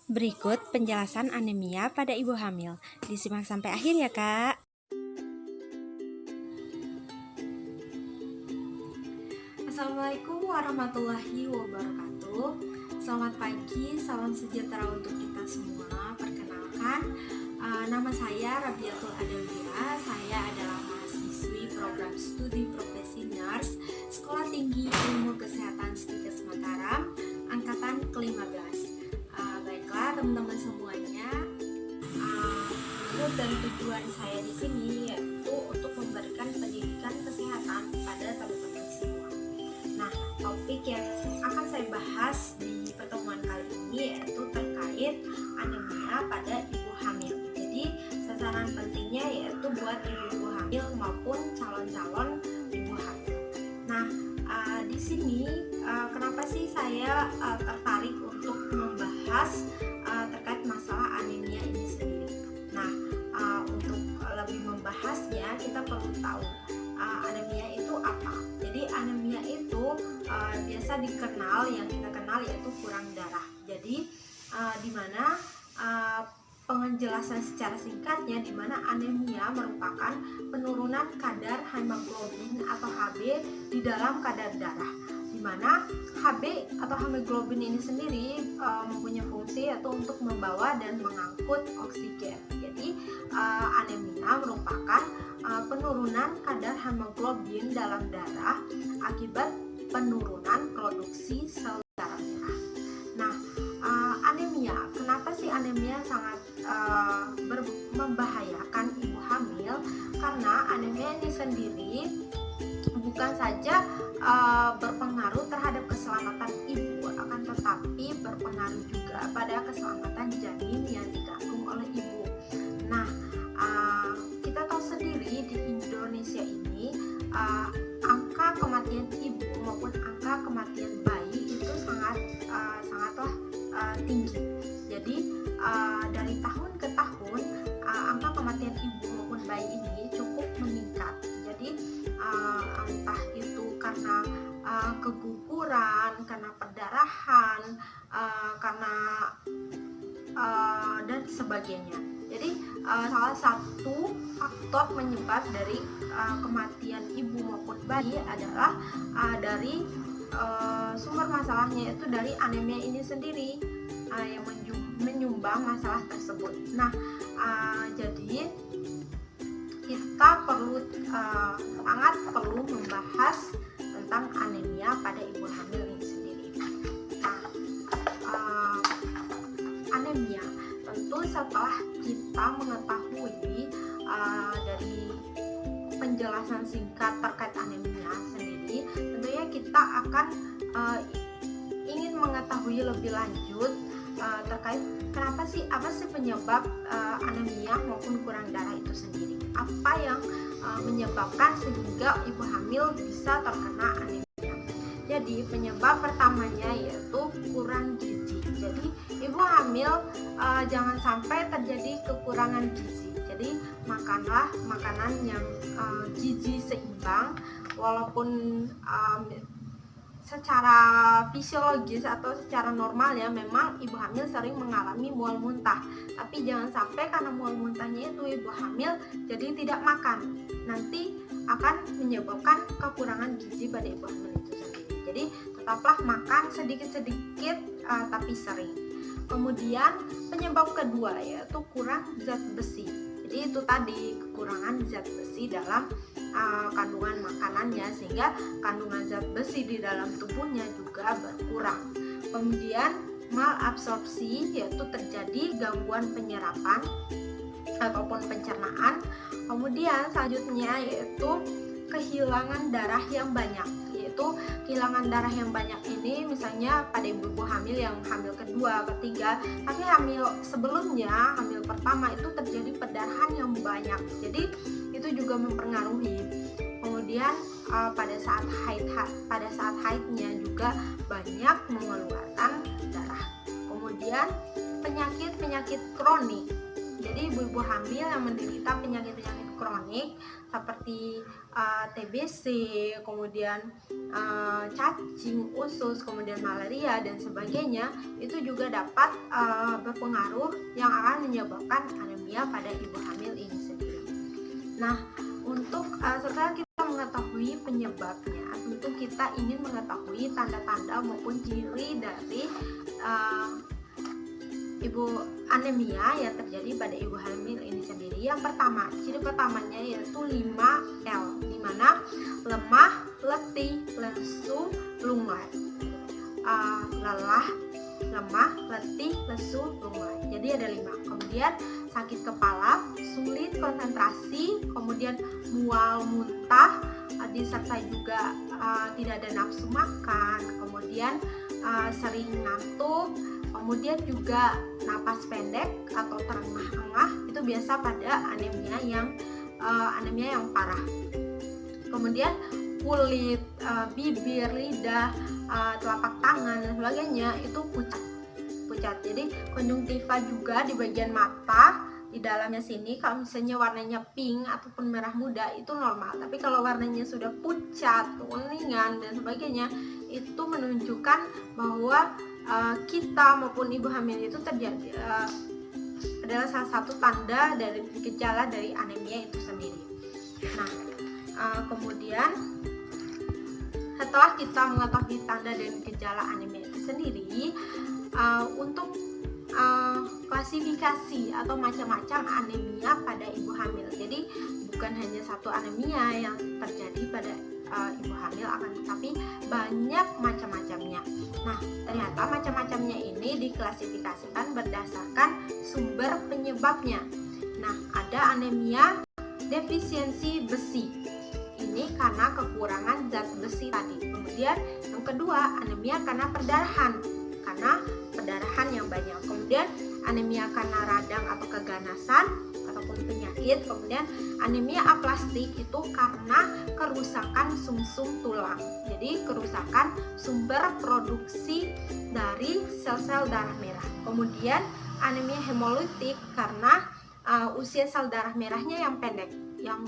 Berikut penjelasan anemia pada ibu hamil. Disimak sampai akhir ya, Kak. Assalamualaikum warahmatullahi wabarakatuh. Selamat pagi, salam sejahtera untuk kita semua. Perkenalkan, nama saya Rabiatul Adawiyah. Saya adalah mahasiswi program studi profesi nurse Sekolah Tinggi Ilmu Kesehatan Stikes Mataram, angkatan ke-15. Baiklah teman-teman semuanya, maksud dan tujuan saya di sini yaitu untuk memberikan pendidikan kesehatan pada teman-teman semua. Nah, topik yang akan saya bahas di pertemuan kali ini yaitu terkait anemia pada ibu hamil. Jadi, sasaran pentingnya yaitu buat ibu-ibu hamil maupun calon-calon ibu hamil. Nah, di sini kenapa sih saya tertarik untuk membahas terkait masalah anemia ini sendiri. Nah, untuk lebih membahasnya kita perlu tahu anemia itu apa. Jadi anemia itu biasa dikenal, yang kita kenal yaitu kurang darah. Jadi di mana penjelasan secara singkatnya, di mana anemia merupakan penurunan kadar hemoglobin atau Hb di dalam kadar darah, di mana Hb atau hemoglobin ini sendiri mempunyai fungsi yaitu untuk membawa dan mengangkut oksigen. Jadi anemia merupakan penurunan kadar hemoglobin dalam darah akibat penurunan produksi sel darah merah. Nah, anemia, kenapa sih anemia sangat membahayakan ibu hamil? Karena anemia ini sendiri bukan saja berpengaruh terhadap keselamatan ibu, akan tetapi berpengaruh juga pada keselamatan janin yang dikandung oleh ibu. Nah, kita tahu sendiri di Indonesia ini angka kematian ibu maupun angka kematian bayi itu sangatlah tinggi. Jadi dari tahun ke tahun angka kematian ibu maupun bayi ini cukup meningkat. Jadi entah itu karena keguguran, karena perdarahan, karena dan sebagainya. Jadi salah satu faktor penyebab dari kematian ibu maupun bayi adalah dari sumber masalahnya, yaitu dari anemia ini sendiri yang menyumbang masalah tersebut. Nah, jadi kita sangat perlu membahas tentang anemia pada ibu hamil ini sendiri. Nah, anemia tentu setelah kita mengetahui dari penjelasan singkat terkait anemia sendiri, tentunya kita akan ingin mengetahui lebih lanjut terkait apa sih penyebab anemia maupun kurang darah itu sendiri. Apa yang menyebabkan sehingga ibu hamil bisa terkena anemia? Jadi penyebab pertamanya yaitu kurang gizi. Jadi ibu hamil jangan sampai terjadi kekurangan gizi. Jadi makanlah makanan yang gizi seimbang, walaupun secara fisiologis atau secara normal ya, memang ibu hamil sering mengalami mual muntah, tapi jangan sampai karena mual muntahnya itu ibu hamil jadi tidak makan, nanti akan menyebabkan kekurangan gizi pada ibu hamil itu sendiri. Jadi tetaplah makan sedikit-sedikit tapi sering. Kemudian penyebab kedua yaitu kurang zat besi. Jadi itu tadi, kekurangan zat besi dalam kandungan makanannya, sehingga kandungan zat besi di dalam tubuhnya juga berkurang. Kemudian malabsorpsi, yaitu terjadi gangguan penyerapan ataupun pencernaan. Kemudian selanjutnya yaitu kehilangan darah yang banyak. Kehilangan darah yang banyak ini misalnya pada ibu-ibu hamil yang hamil kedua, ketiga, tapi hamil sebelumnya, hamil pertama itu terjadi perdarahan yang banyak. Jadi itu juga mempengaruhi. Kemudian pada saat haidnya juga banyak mengeluarkan darah. Kemudian penyakit kronik. Jadi ibu-ibu hamil yang menderita penyakit-penyakit kronik seperti TBC, kemudian cacing, usus, kemudian malaria dan sebagainya, itu juga dapat berpengaruh yang akan menyebabkan anemia pada ibu hamil ini sendiri. Nah, untuk setelah kita mengetahui penyebabnya, tentu kita ingin mengetahui tanda-tanda maupun ciri dari ibu anemia yang terjadi pada ibu hamil ini sendiri. Yang pertama, ciri pertamanya yaitu 5L, di mana lemah, letih, lesu, lunglai. Lelah, lemah, letih, lesu, lunglai. Jadi ada 5. Kemudian sakit kepala, sulit konsentrasi, kemudian mual, muntah, disertai juga tidak ada nafsu makan, kemudian sering ngantuk, kemudian juga napas pendek atau terengah-engah. Itu biasa pada anemia yang parah. Kemudian kulit, bibir, lidah, telapak tangan dan sebagainya itu pucat. Jadi konjungtiva juga di bagian mata di dalamnya sini, kalau misalnya warnanya pink ataupun merah muda itu normal, tapi kalau warnanya sudah pucat, kekuningan dan sebagainya, itu menunjukkan bahwa kita maupun ibu hamil itu terjadi adalah salah satu tanda dari gejala dari anemia itu sendiri. Nah, kemudian setelah kita mengetahui tanda dan gejala anemia itu sendiri, untuk klasifikasi atau macam-macam anemia pada ibu hamil. Jadi bukan hanya satu anemia yang terjadi pada ibu hamil, akan tetapi banyak macam-macamnya. Nah, ternyata macam-macamnya ini diklasifikasikan berdasarkan sumber penyebabnya. Nah, ada anemia defisiensi besi. Ini karena kekurangan zat besi tadi. Kemudian yang kedua, anemia karena perdarahan yang banyak. Kemudian anemia karena radang atau keganasan ataupun penyakit. Kemudian anemia aplastik itu karena kerusakan sumsum tulang. Jadi kerusakan sumber produksi dari sel-sel darah merah. Kemudian anemia hemolitik karena usia sel darah merahnya yang pendek, yang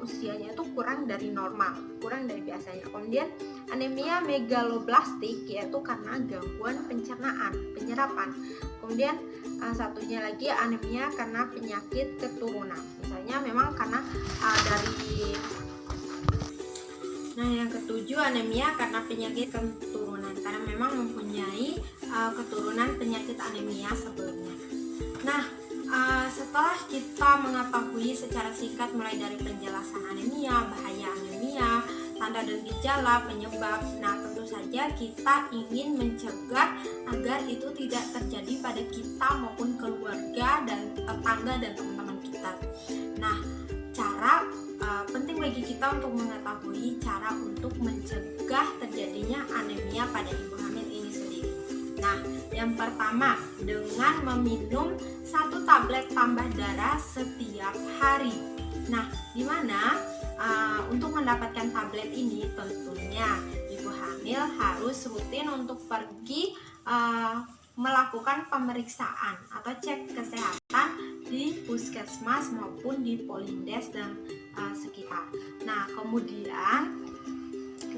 usianya itu kurang dari normal, kurang dari biasanya. Kemudian anemia megaloblastik yaitu karena gangguan penyerapan. Kemudian satunya lagi anemia karena penyakit keturunan. Misalnya memang karena yang ketujuh, anemia karena penyakit keturunan, karena memang mempunyai keturunan penyakit anemia sebelumnya. Nah, setelah kita mengetahui secara singkat mulai dari penjelasan anemia, bahaya anemia, tanda dan gejala, penyebab, nah tentu saja kita ingin mencegah agar itu tidak terjadi pada kita maupun keluarga dan tetangga dan teman-teman kita. Nah, cara penting bagi kita untuk mengetahui cara untuk mencegah terjadinya anemia pada ibu hamil ini sendiri. Nah, yang pertama, dengan meminum 1 tablet tambah darah setiap hari. Nah, di mana untuk mendapatkan tablet ini tentunya ibu hamil harus rutin untuk pergi melakukan pemeriksaan atau cek kesehatan di puskesmas maupun di Polindes dan sekitar. Nah, kemudian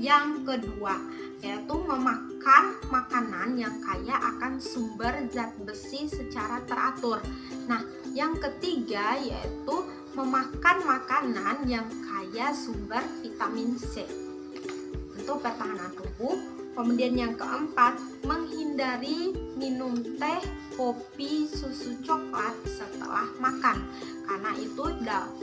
yang kedua yaitu memakan makanan yang kaya akan sumber zat besi secara teratur. Nah, yang ketiga yaitu memakan makanan yang kaya sumber vitamin C untuk pertahanan tubuh. Kemudian yang keempat, menghindari minum teh, kopi, susu coklat setelah makan, karena itu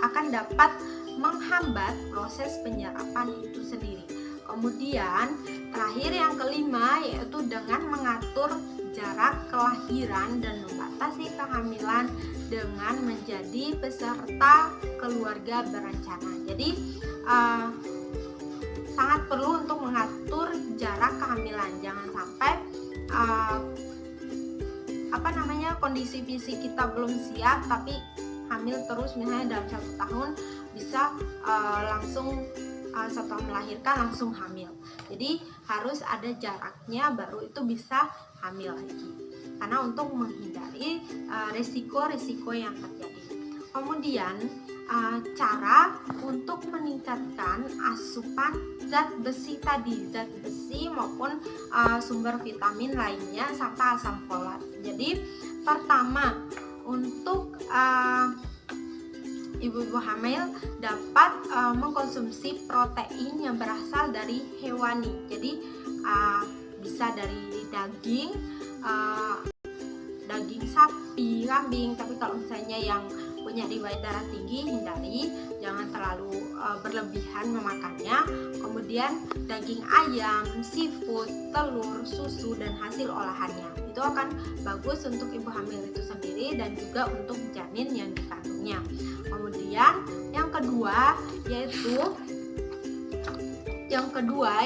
akan dapat menghambat proses penyerapan itu sendiri. Kemudian terakhir yang kelima yaitu dengan mengatur jarak kelahiran dan membatasi kehamilan dengan menjadi peserta keluarga berencana. Jadi sangat perlu untuk mengatur jarak kehamilan, jangan sampai kondisi fisik kita belum siap tapi hamil terus, misalnya dalam 1 tahun bisa langsung setelah melahirkan langsung hamil. Jadi harus ada jaraknya baru itu bisa hamil lagi, karena untuk menghindari risiko-risiko yang terjadi. Kemudian cara untuk meningkatkan asupan zat besi tadi, zat besi maupun sumber vitamin lainnya serta asam folat. Jadi Pertama, untuk ibu-ibu hamil dapat mengkonsumsi protein yang berasal dari hewani. Jadi bisa dari daging sapi, kambing. Tapi kalau misalnya yang punya riwayat darah tinggi, hindari, jangan terlalu berlebihan memakannya. Kemudian daging ayam, seafood, telur, susu, dan hasil olahannya itu akan bagus untuk ibu hamil itu sendiri dan juga untuk janin yang dikandungnya. Kemudian yang kedua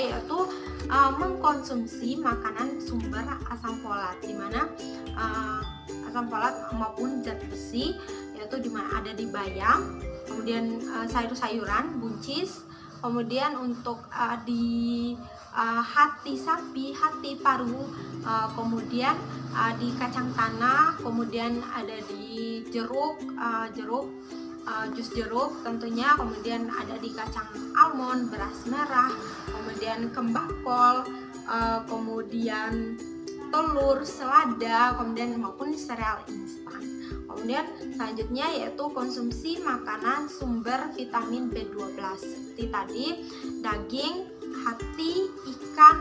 yaitu mengkonsumsi makanan sumber asam folat, di mana asam folat maupun zat besi yaitu dimana ada di bayam, kemudian sayur-sayuran, buncis, kemudian untuk di hati sapi, hati paru, kemudian di kacang tanah, kemudian ada di jeruk, jus jeruk tentunya, kemudian ada di kacang almond, beras merah, kemudian kembang kol, kemudian telur, selada, kemudian maupun sereal instan. Kemudian selanjutnya yaitu konsumsi makanan sumber vitamin B12 seperti tadi daging, hati, ikan,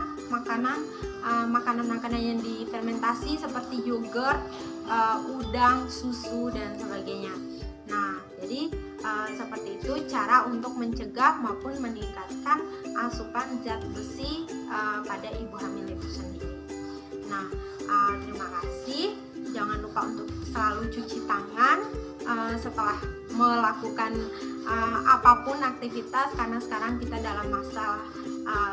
makanan-makanan yang difermentasi seperti yogurt, udang, susu, dan sebagainya. Nah, jadi seperti itu cara untuk mencegah maupun meningkatkan asupan zat besi pada ibu hamil itu sendiri. Nah, terima kasih. Jangan lupa untuk selalu cuci tangan setelah melakukan apapun aktivitas, karena sekarang kita dalam masalah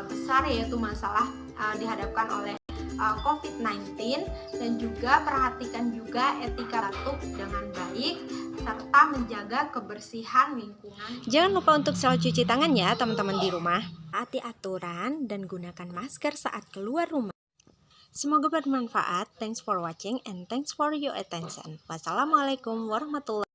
besar, yaitu masalah dihadapkan oleh COVID-19, dan juga perhatikan juga etika batuk dengan baik serta menjaga kebersihan lingkungan. Jangan lupa untuk selalu cuci tangan ya teman-teman di rumah. Taati aturan dan gunakan masker saat keluar rumah. Semoga bermanfaat. Thanks for watching and thanks for your attention. Wassalamualaikum warahmatullahi wabarakatuh.